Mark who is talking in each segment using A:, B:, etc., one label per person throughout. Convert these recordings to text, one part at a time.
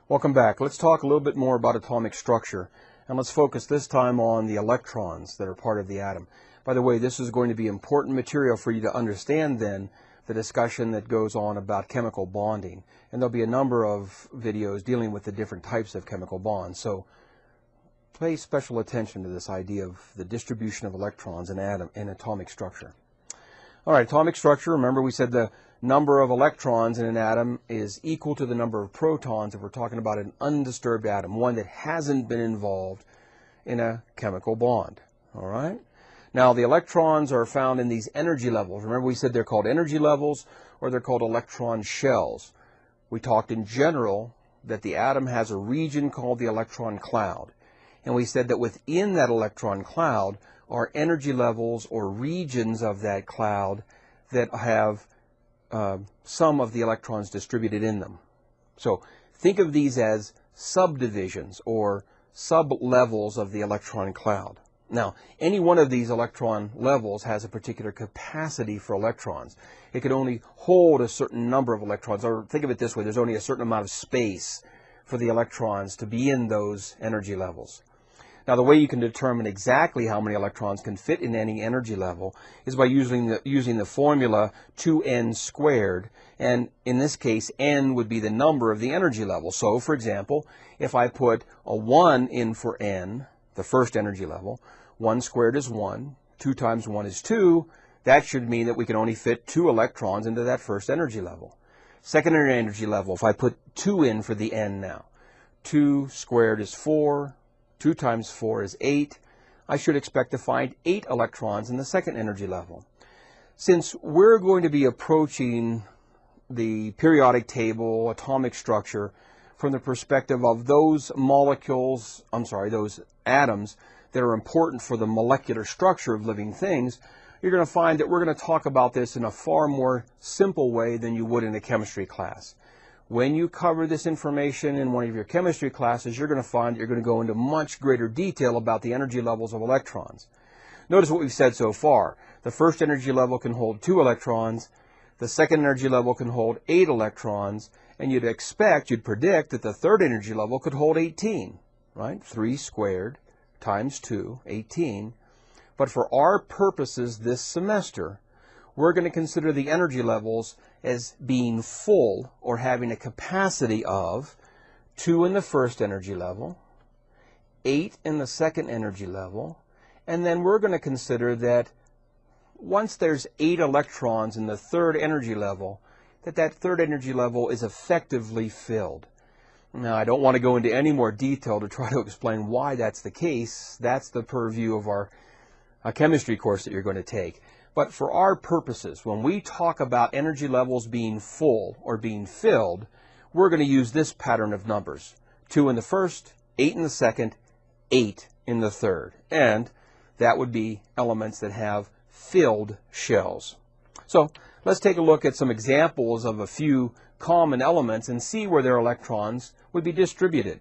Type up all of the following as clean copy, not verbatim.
A: Welcome back. Let's talk a little bit more about atomic structure, and let's focus this time on the electrons that are part of the atom. By the way, this is going to be important material for you to understand then the discussion that goes on about chemical bonding, and there'll be a number of videos dealing with the different types of chemical bonds. So pay special attention to this idea of the distribution of electrons in atomic structure. All right, atomic structure, remember we said the number of electrons in an atom is equal to the number of protons if we're talking about an undisturbed atom, one that hasn't been involved in a chemical bond. All right? Now, the electrons are found in these energy levels. Remember we said they're called energy levels or they're called electron shells. We talked in general that the atom has a region called the electron cloud. And we said that within that electron cloud are energy levels or regions of that cloud that have some of the electrons distributed in them. So think of these as subdivisions or sub-levels of the electron cloud. Now, any one of these electron levels has a particular capacity for electrons. It can only hold a certain number of electrons, or think of it this way, there's only a certain amount of space for the electrons to be in those energy levels. Now, the way you can determine exactly how many electrons can fit in any energy level is by using the formula 2n squared, and in this case, n would be the number of the energy level. So, for example, if I put a 1 in for n, the first energy level, 1 squared is 1, 2 times 1 is 2, that should mean that we can only fit 2 electrons into that first energy level. Second energy level, if I put 2 in for the n now, 2 squared is 4, 2 times 4 is 8. I should expect to find 8 electrons in the second energy level. Since we're going to be approaching the periodic table, atomic structure, from the perspective of those those atoms that are important for the molecular structure of living things, you're going to find that we're going to talk about this in a far more simple way than you would in a chemistry class. When you cover this information in one of your chemistry classes, you're going to find that you're going to go into much greater detail about the energy levels of electrons. Notice what we've said so far. The first energy level can hold 2 electrons. The second energy level can hold 8 electrons. And you'd predict that the third energy level could hold 18, right? 3 squared times 2, 18. But for our purposes this semester, we're going to consider the energy levels as being full or having a capacity of 2 in the first energy level, 8 in the second energy level, and then we're going to consider that once there's 8 electrons in the third energy level, that third energy level is effectively filled. Now, I don't want to go into any more detail to try to explain why that's the case. That's the purview of our chemistry course that you're going to take. But for our purposes, when we talk about energy levels being full or being filled, we're going to use this pattern of numbers. 2 in the first, 8 in the second, 8 in the third. And that would be elements that have filled shells. So let's take a look at some examples of a few common elements and see where their electrons would be distributed.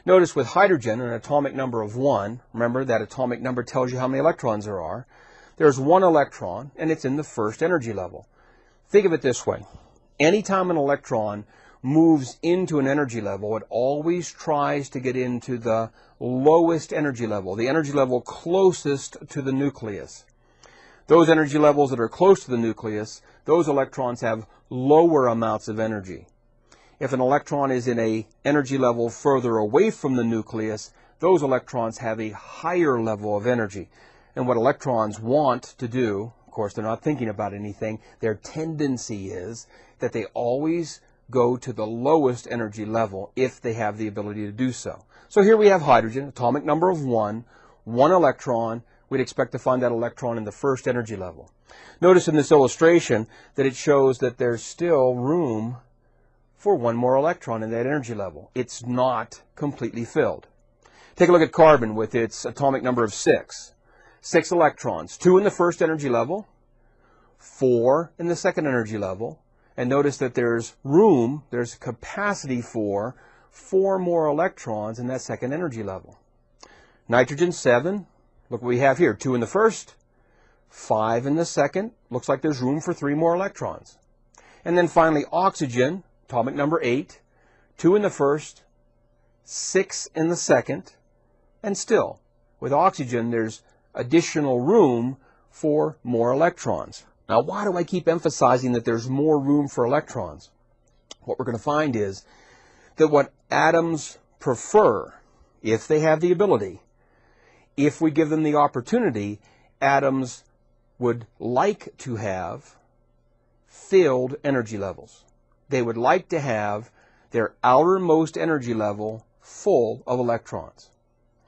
A: Notice with hydrogen, an atomic number of 1, remember that atomic number tells you how many electrons there are. There's 1 electron, and it's in the first energy level. Think of it this way. Anytime an electron moves into an energy level, it always tries to get into the lowest energy level, the energy level closest to the nucleus. Those energy levels that are close to the nucleus, those electrons have lower amounts of energy. If an electron is in an energy level further away from the nucleus, those electrons have a higher level of energy. And what electrons want to do, of course, they're not thinking about anything, their tendency is that they always go to the lowest energy level if they have the ability to do so. So here we have hydrogen, atomic number of 1 electron. We'd expect to find that electron in the first energy level. Notice in this illustration that it shows that there's still room for 1 more electron in that energy level. It's not completely filled. Take a look at carbon with its atomic number of 6. 6 electrons, 2 in the first energy level, 4 in the second energy level, and notice that there's capacity for 4 more electrons in that second energy level. Nitrogen, 7, look what we have here, 2 in the first, 5 in the second, looks like there's room for 3 more electrons. And then finally oxygen, atomic number 8, 2 in the first, 6 in the second, and still, with oxygen, there's additional room for more electrons. Now, why do I keep emphasizing that there's more room for electrons? What we're going to find is that what atoms prefer, if they have the ability, if we give them the opportunity, atoms would like to have filled energy levels. They would like to have their outermost energy level full of electrons.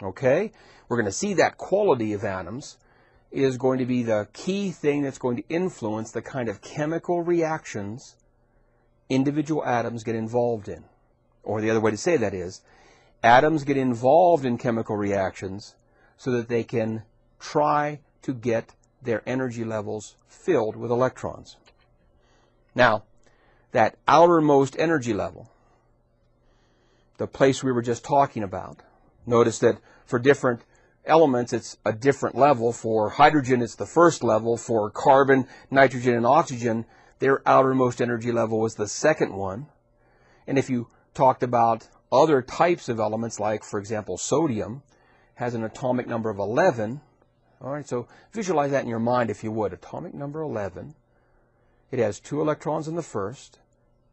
A: Okay? We're going to see that quality of atoms is going to be the key thing that's going to influence the kind of chemical reactions individual atoms get involved in. Or the other way to say that is, atoms get involved in chemical reactions so that they can try to get their energy levels filled with electrons. Now, that outermost energy level, the place we were just talking about, notice that for different elements it's a different level. For hydrogen it's the first level. For carbon, nitrogen, and oxygen, their outermost energy level was the second one. And if you talked about other types of elements, like for example sodium has an atomic number of 11. All right, so visualize that in your mind if you would. Atomic number 11. It has 2 electrons in the first,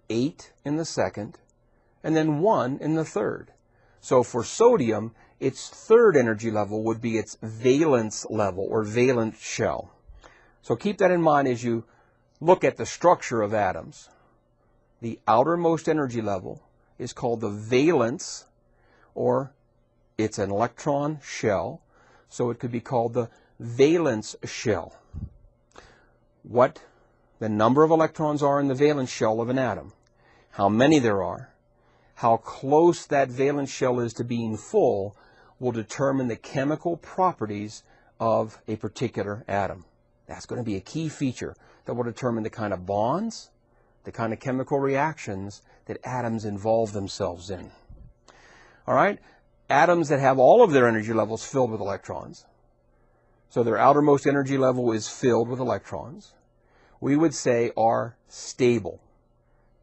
A: 8 in the second, and then 1 in the third. So for sodium, its third energy level would be its valence level, or valence shell. So keep that in mind as you look at the structure of atoms. The outermost energy level is called the valence, or it's an electron shell, so it could be called the valence shell. What the number of electrons are in the valence shell of an atom, how many there are, how close that valence shell is to being full, will determine the chemical properties of a particular atom. That's going to be a key feature that will determine the kind of bonds, the kind of chemical reactions that atoms involve themselves in. All right? Atoms that have all of their energy levels filled with electrons, so their outermost energy level is filled with electrons, we would say are stable.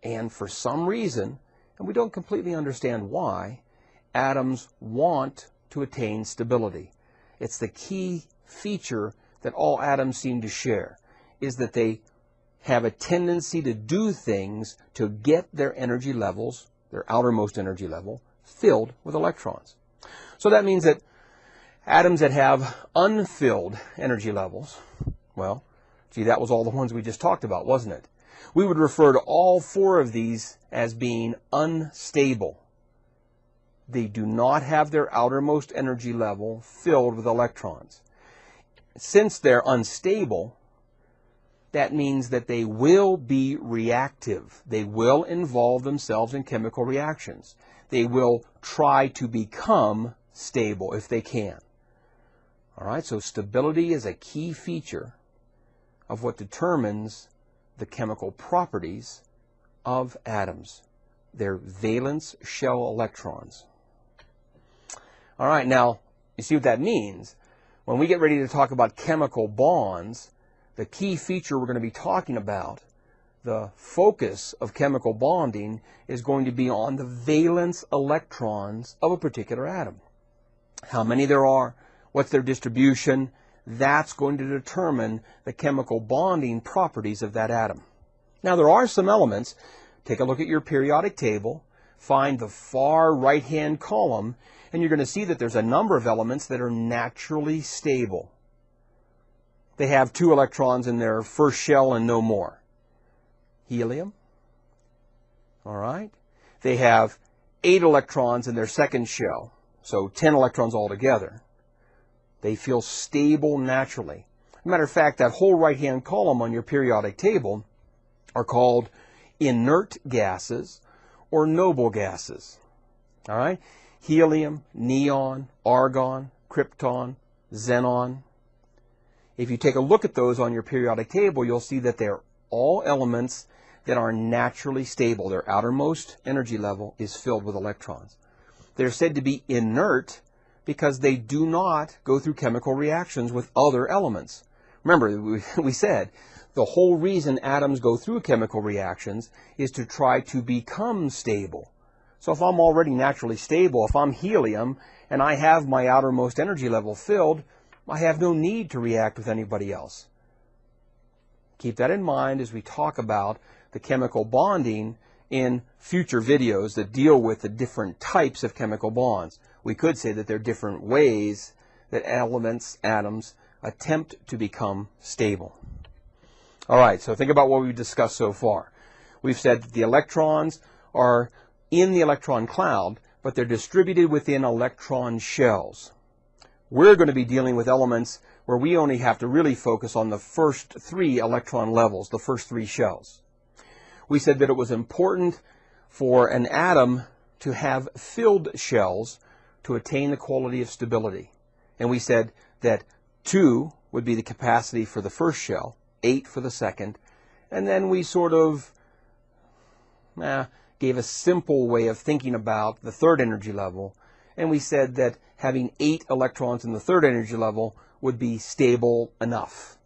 A: And for some reason, and we don't completely understand why, atoms want to attain stability. It's the key feature that all atoms seem to share, is that they have a tendency to do things to get their energy levels, their outermost energy level, filled with electrons. So that means that atoms that have unfilled energy levels, well, gee, that was all the ones we just talked about, wasn't it? We would refer to all 4 of these as being unstable. They do not have their outermost energy level filled with electrons. Since they're unstable, that means that they will be reactive. They will involve themselves in chemical reactions. They will try to become stable if they can. All right, so stability is a key feature of what determines the chemical properties of atoms, their valence shell electrons. All right, now, you see what that means? When we get ready to talk about chemical bonds, the key feature we're going to be talking about, the focus of chemical bonding, is going to be on the valence electrons of a particular atom. How many there are, what's their distribution, that's going to determine the chemical bonding properties of that atom. Now, there are some elements. Take a look at your periodic table, find the far right-hand column, and you're going to see that there's a number of elements that are naturally stable. They have 2 electrons in their first shell and no more. Helium. All right. They have 8 electrons in their second shell, so 10 electrons altogether. They feel stable naturally. As a matter of fact, that whole right-hand column on your periodic table are called inert gases or noble gases. All right? Helium, neon, argon, krypton, xenon. If you take a look at those on your periodic table, you'll see that they're all elements that are naturally stable. Their outermost energy level is filled with electrons. They're said to be inert because they do not go through chemical reactions with other elements. Remember, we said the whole reason atoms go through chemical reactions is to try to become stable. So if I'm already naturally stable, if I'm helium and I have my outermost energy level filled, I have no need to react with anybody else. Keep that in mind as we talk about the chemical bonding in future videos that deal with the different types of chemical bonds. We could say that there are different ways that elements, atoms, attempt to become stable. All right, so think about what we've discussed so far. We've said that the electrons are in the electron cloud, but they're distributed within electron shells. We're going to be dealing with elements where we only have to really focus on the first 3 electron levels, the first 3 shells. We said that it was important for an atom to have filled shells to attain the quality of stability. And we said that 2 would be the capacity for the first shell, 8 for the second, and then we sort of gave a simple way of thinking about the third energy level, and we said that having 8 electrons in the third energy level would be stable enough.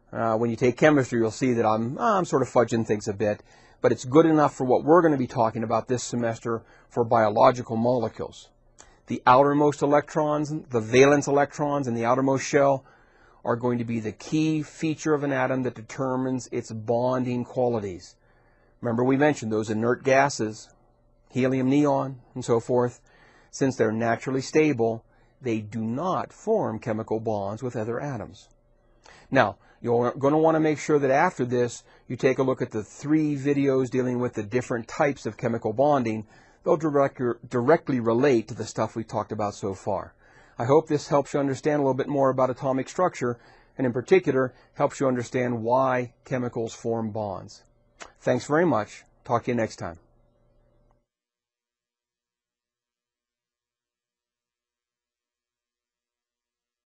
A: When you take chemistry, you'll see that I'm sort of fudging things a bit, but it's good enough for what we're going to be talking about this semester for biological molecules. The outermost electrons, the valence electrons in the outermost shell, are going to be the key feature of an atom that determines its bonding qualities. Remember, we mentioned those inert gases, helium, neon, and so forth. Since they're naturally stable, they do not form chemical bonds with other atoms. Now, you're going to want to make sure that after this, you take a look at the 3 videos dealing with the different types of chemical bonding. They'll directly relate to the stuff we've talked about so far. I hope this helps you understand a little bit more about atomic structure, and in particular, helps you understand why chemicals form bonds. Thanks very much. Talk to you next time.